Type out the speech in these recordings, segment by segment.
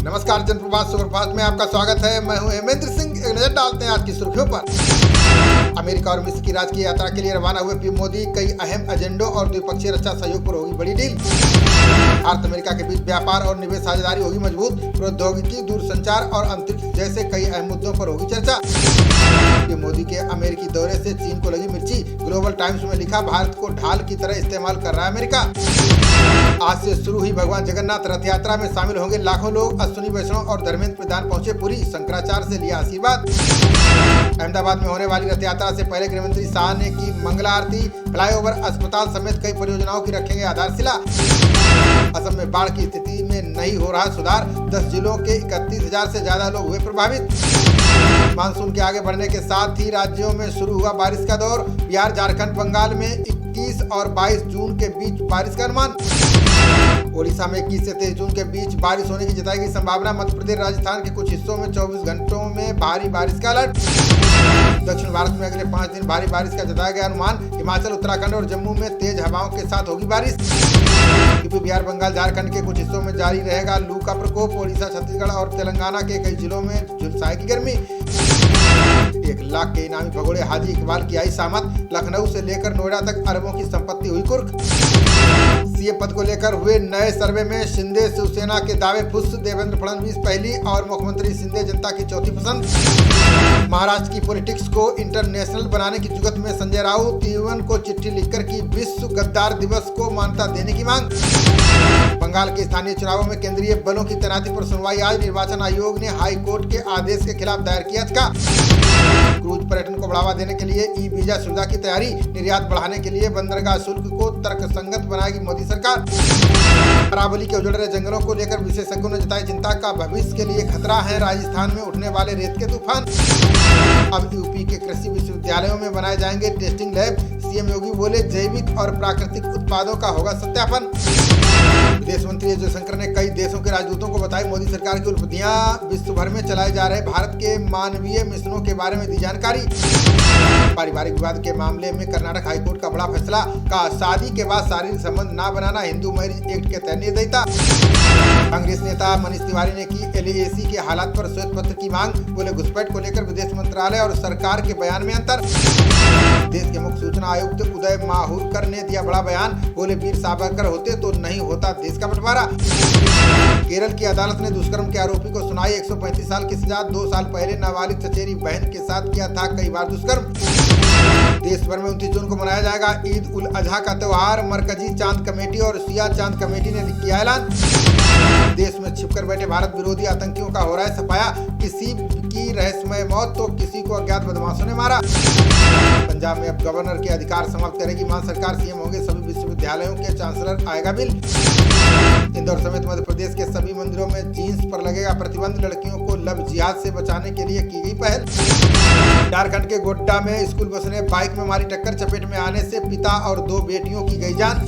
नमस्कार, जनप्रभात सुपरफास्ट में आपका स्वागत है। मैं हूं हेमेंद्र सिंह। एक नजर डालते हैं आज की सुर्खियों पर। अमेरिका और मिस्र की राजकीय यात्रा के लिए रवाना हुए पीएम मोदी कई अहम एजेंडों और द्विपक्षीय रक्षा सहयोग पर होगी बड़ी डील। भारत अमेरिका के बीच व्यापार और निवेश साझेदारी होगी मजबूत। प्रौद्योगिकी, दूरसंचार और अंतरिक्ष जैसे कई अहम मुद्दों पर होगी चर्चा। पीएम मोदी के अमेरिकी दौरे से चीन को लगी मिर्ची। ग्लोबल टाइम्स में लिखा, भारत को ढाल की तरह इस्तेमाल कर रहा है अमेरिका। आज से शुरू हुई भगवान जगन्नाथ रथ यात्रा में शामिल होंगे लाखों लोग। अश्विनी वैष्णव और धर्मेंद्र प्रधान पहुंचे पुरी, शंकराचार्य से लिया आशीर्वाद। अहमदाबाद में होने वाली रथ यात्रा से पहले गृहमंत्री शाह ने की मंगला आरती। फ्लाईओवर, अस्पताल समेत कई परियोजनाओं की रखेंगे आधारशिला। असम में बाढ़ की स्थिति में नहीं हो रहा सुधार। 10 जिलों के 31,000 से ज्यादा लोग हुए प्रभावित। मानसून के आगे बढ़ने के साथ ही राज्यों में शुरू हुआ बारिश का दौर। बिहार, झारखंड, बंगाल में 21 और 22 जून के बीच बारिश का अनुमान। ओडिशा में 21 से 23 जून के बीच बारिश होने की जताई गई संभावना। मध्य प्रदेश, राजस्थान के कुछ हिस्सों में 24 घंटों में भारी बारिश का अलर्ट। दक्षिण भारत में अगले 5 दिन भारी बारिश का जताया गया अनुमान। हिमाचल, उत्तराखंड और जम्मू में तेज हवाओं के साथ होगी बारिश। यूपी, बिहार, बंगाल, झारखंड के कुछ हिस्सों में जारी रहेगा लू का प्रकोप। ओडिशा, छत्तीसगढ़ और तेलंगाना के कई जिलों में झुलसाएगी गर्मी। 1 लाख के इनामी भगोड़े हाजी इकबाल की आई शामत। लखनऊ से लेकर नोएडा तक अरबों की संपत्ति हुई कुर्क। सीएम पद को लेकर हुए नए सर्वे में शिंदे शिवसेना के दावे फुस। देवेंद्र फडणवीस पहली और मुख्यमंत्री शिंदे जनता की चौथी पसंद। महाराष्ट्र की पॉलिटिक्स को इंटरनेशनल बनाने की जुगत में संजय राउत यूएन को चिट्ठी लिखकर की विश्व गद्दार दिवस को मान्यता देने की मांग। बंगाल के स्थानीय चुनावों में केंद्रीय बलों की तैनाती पर सुनवाई आज। निर्वाचन आयोग ने हाई कोर्ट के आदेश के खिलाफ दायर किया याचिका। क्रूज पर्यटन को बढ़ावा देने के लिए ई वीजा सुविधा की तैयारी। निर्यात बढ़ाने के लिए बंदरगाह शुल्क को तर्कसंगत बनाएगी मोदी सरकार। अरावली के उजड़ रहे जंगलों को लेकर विशेषज्ञों ने जताई चिंता का भविष्य के लिए खतरा है राजस्थान में उठने वाले रेत के तूफान। अब यूपी के कृषि विश्वविद्यालयों में बनाए जाएंगे टेस्टिंग लैब। सीएम योगी बोले, जैविक और प्राकृतिक उत्पादों का होगा सत्यापन। विदेश मंत्री एस जयशंकर ने कई देशों के राजदूतों को बताई मोदी सरकार की उपलब्धियां। विश्व भर में चलाए जा रहे भारत के मानवीय मिशनों के बारे में दी जानकारी। पारिवारिक विवाद के मामले में कर्नाटक हाईकोर्ट का बड़ा फैसला। कहा, शादी के बाद शारीरिक संबंध न बनाना हिंदू मैरिज एक्ट के तहत निर्दयता। कांग्रेस नेता मनीष तिवारी ने की एलएसी के हालात पर श्वेत पत्र की मांग। बोले, घुसपैठ को लेकर विदेश मंत्रालय और सरकार के बयान में अंतर। देश के मुख्य सूचना आयुक्त उदय माहुरकर ने दिया बड़ा बयान। बोले, वीर सावरकर होते तो नहीं होता देश का बंटवारा। केरल की अदालत ने दुष्कर्म के आरोपी को सुनाई 135 साल की सजा। 2 साल पहले नाबालिग चचेरी बहन के साथ किया था कई बार दुष्कर्म। देश भर में 29 जून को मनाया जाएगा ईद उल अजहा का त्योहार। मरकजी चांद कमेटी और सिया चांद कमेटी ने किया ऐलान। देश में छिपकर बैठे भारत विरोधी आतंकियों का हो रहा है सफाया। किसी की रहस्यमय मौत तो किसी को अज्ञात बदमाशों ने मारा। पंजाब में अब गवर्नर के अधिकार समाप्त करेगी मान सरकार। सीएम होंगे सभी विश्वविद्यालयों के चांसलर, आएगा बिल। इंदौर समेत मध्य प्रदेश के सभी मंदिरों में जींस पर लगेगा प्रतिबंध। लड़कियों को लव जिहाद से बचाने के लिए की गई पहल। झारखंड के गोड्डा में स्कूल बस ने बाइक में मारी टक्कर। चपेट में आने से पिता और 2 बेटियों की गई जान।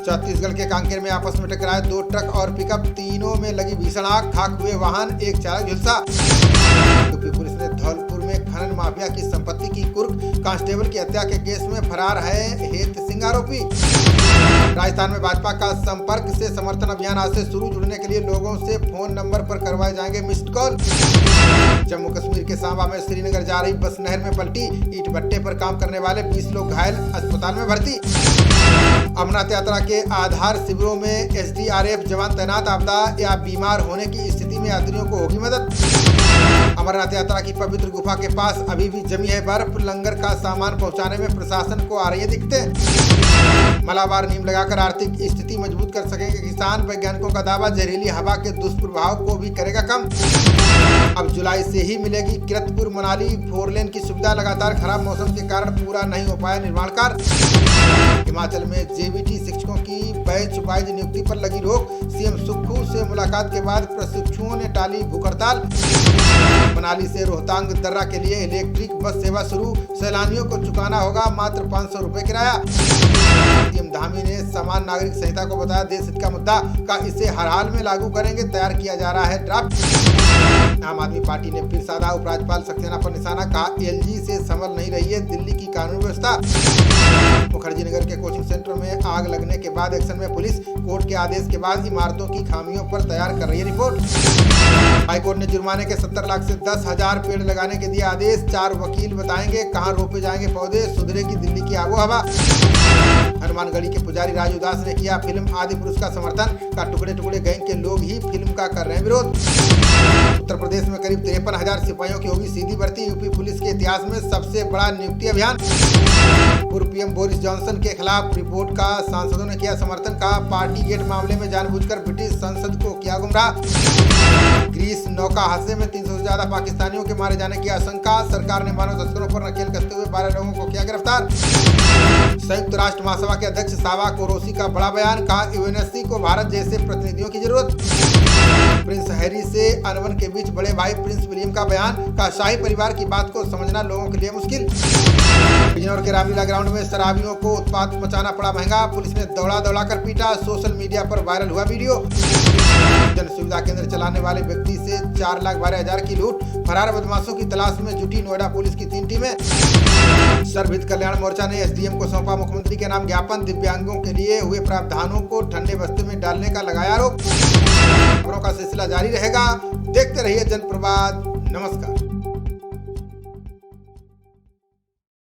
छत्तीसगढ़ के कांकेर में आपस में टकराए 2 ट्रक और पिकअप। तीनों में लगी भीषण आग, खाक हुए वाहन, एक चालक झुलसा। यूपी पुलिस ने धौलपुर में खनन माफिया की संपत्ति की कुर्क। कांस्टेबल की हत्या के केस में फरार है हेत सिंह आरोपी। राजस्थान में भाजपा का संपर्क से समर्थन अभियान आज से शुरू। जुड़ने के लिए लोगों से फोन नंबर पर करवाए जाएंगे मिस्ड कॉल। जम्मू कश्मीर के सांबा में श्रीनगर जा रही बस नहर में पलटी। ईंट भट्टे पर काम करने वाले 20 लोग घायल, अस्पताल में भर्ती। अमरनाथ यात्रा के आधार शिविरों में एसडीआरएफ जवान तैनात। आपदा या बीमार होने की स्थिति में यात्रियों को होगी मदद। अमरनाथ यात्रा की पवित्र गुफा के पास अभी भी जमी है बर्फ। लंगर का सामान पहुंचाने में प्रशासन को आ रही है दिक्कतें। मलाबार नीम लगाकर आर्थिक स्थिति मजबूत कर सकेंगे किसान। वैज्ञानिकों का दावा, जहरीली हवा के दुष्प्रभाव को भी करेगा कम। अब जुलाई से ही मिलेगी किरतपुर मनाली 4 लेन की सुविधा। लगातार खराब मौसम के कारण पूरा नहीं हो पाया निर्माण कार्य। हिमाचल में जेबीटी शिक्षकों की बैच वाइज नियुक्ति पर लगी रोक। सीएम सुक्खू से मुलाकात के बाद प्रशिक्षुओं ने टाली भूख हड़ताल। मनाली से रोहतांग दर्रा के लिए इलेक्ट्रिक बस सेवा शुरू। सैलानियों को चुकाना होगा मात्र 500 रुपए किराया। सीएम धामी ने समान नागरिक संहिता को बताया देश हित का मुद्दा। का इसे हर हाल में लागू करेंगे, तैयार किया जा रहा है ड्राफ्ट। आम आदमी पार्टी ने फिर साधा उपराज्यपाल सक्सेना पर निशाना। कहा, एलजी से संभल नहीं रही है दिल्ली की कानून व्यवस्था। मुखर्जी नगर के कोचिंग सेंटर में आग लगने के बाद एक्शन में में पुलिस कोर्ट के आदेश के बाद इमारतों की खामियों पर तैयार कर रही है रिपोर्ट। हाईकोर्ट ने जुर्माने के 70 लाख से 10,000 पेड़ लगाने के दिया आदेश। 4 वकील बताएंगे कहां रोपे जाएंगे पौधे, सुधरेगी दिल्ली की आबोहवा। हनुमानगढ़ी के पुजारी राजू दास ने किया फिल्म आदि पुरुष का समर्थन। का टुकड़े टुकड़े गैंग के लोग ही फिल्म का कर रहे हैं विरोध। उत्तर प्रदेश में करीब 53,000 सिपाहियों की होगी सीधी भर्ती। यूपी पुलिस के इतिहास में सबसे बड़ा नियुक्ति अभियान। पूर्व पीएम बोरिस जॉनसन के खिलाफ रिपोर्ट का सांसदों ने किया समर्थन। का पार्टी गेट मामले में जानबूझकर ब्रिटिश संसद को किया गुमराह। ग्रीस नौका हादसे में 300 से ज्यादा पाकिस्तानियों के मारे जाने की आशंका। सरकार ने मानव तस्करों पर नकेल कसते हुए 12 लोगों को किया गिरफ्तार। संयुक्त राष्ट्र महासभा के अध्यक्ष सावा कोरोसी का बड़ा बयान। कहा यूएनएससी को भारत जैसे प्रतिनिधियों की जरूरत। प्रिंस हैरी से अनबन के बीच बड़े भाई प्रिंस विलियम का बयान। का शाही परिवार की बात को समझना लोगों के लिए मुश्किल। बिजनौर के रामलीला ग्राउंड में शराबियों को उत्पात मचाना पड़ा महंगा। पुलिस ने दौड़ा कर पीटा। सोशल मीडिया पर वायरल हुआ वीडियो। जन सुविधा केंद्र चलाने वाले व्यक्ति से 4,12,000 की लूट। फरार बदमाशों की तलाश में जुटी नोएडा पुलिस की 3 टीमें। सर्वहित कल्याण मोर्चा ने एसडीएम को सौंपा मुख्यमंत्री के नाम ज्ञापन। दिव्यांगों के लिए हुए प्रावधानों को ठंडे बस्ते में डालने का लगाया आरोप। खबरों का सिलसिला जारी रहेगा, देखते रहिए जनप्रवाद। नमस्कार।